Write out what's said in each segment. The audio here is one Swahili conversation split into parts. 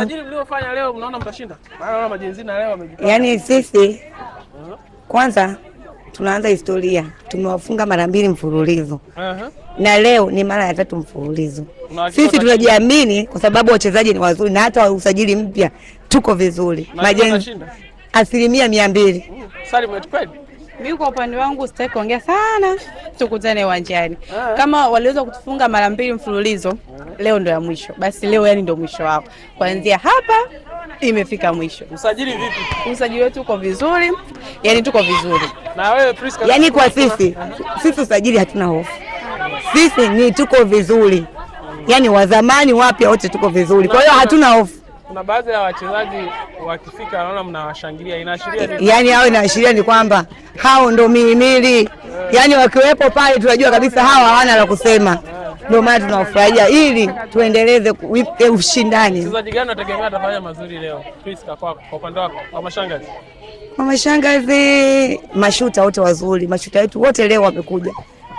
Usajili mliofanya leo mnaona mtashinda? Maana majenzi na leo wamejipanga. Yaani sisi kwanza tunaanza historia. Tumewafunga mara 2 mfululizo. Na leo ni mara ya 3 mfululizo. Sisi tunajiamini kwa sababu wachezaji ni wazuri na hata usajili mpya tuko vizuri. Majenzi 200%. Salim kweli? Mimi kwa upande wangu sitaki kuongea sana, tukutane uwanjani. Kama waliweza kutufunga mara 2 mfululizo, leo ndo ya mwisho. Basi leo yani ndo mwisho wao. Kuanzia hapa imefika mwisho. Usajili vipi? Usajili wetu uko vizuri, yani tuko vizuri. Na wewe Priska? Yani kwa sisi usajili hatuna hofu. Sisi ni tuko vizuri. Yani wa zamani wapya wote tuko vizuri. Kwa hiyo hatuna hofu. Kuna baadhi ya wachezaji wakifika naona mnawashangilia, inaashiria nini? Yani hao inaashiria ni kwamba hao ndo mihimili. Yani wakiwepo pale tunajua kabisa hawa hawana la kusema. Ndio maana tunawafurahia ili tuendeleze ushindani. Mchezaji gani unategemea atafanya mazuri leo? Priska kwa upande wako, kwa mashangazi? Kwa mashangazi, mashuta wote wazuri. Mashuta wetu wote leo wamekuja.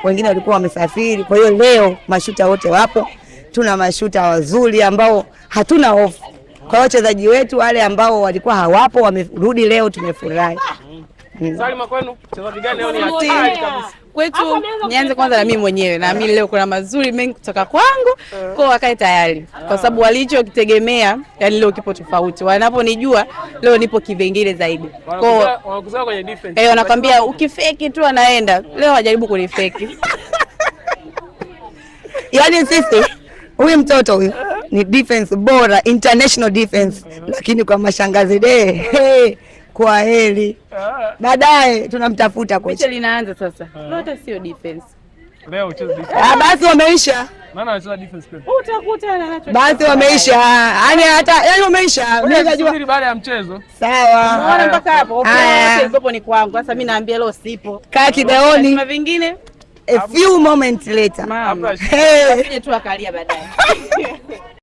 Wengine walikuwa wamesafiri. Kwa hiyo leo mashuta wote wapo. Tuna mashuta wazuri ambao hatuna hofu. Kwa wachezaji wetu wale ambao walikuwa hawapo wamerudi leo, tumefurahi. Salima, kwenu mchezaji gani leo ni hatari kabisa? Kwetu nianze kwanza na mimi mwenyewe. Na mimi leo kuna mazuri mengi kutoka kwangu. Kwa wakae tayari. Kwa sababu walichokitegemea yani leo kipo tofauti. Wanaponijua leo nipo kivingine zaidi. Kwa wanakuzoea kwenye defense. Wanakwambia ukifeki tu anaenda. Leo wajaribu kunifeki. Yaani sisi huyu mtoto huyu ni defense bora, international defense. Lakini kwa mashangazi kwa heri. Baadaye tunamtafuta kocha. Mechi linaanza sasa. Leo hata sio defense. Leo ucheze defense. Basi wameisha. Nani anacheza defense kweli? Utakutana nacho. Basi wameisha. Yani wameisha. Unajua baada ya mchezo. Sawa. Unaona mpaka hapo. Hapo ni kwangu. Sasa mimi naambia leo sipo. Kaa kideoni. Na vingine a few moments later. Mama. Hey. Tu akalia baadaye.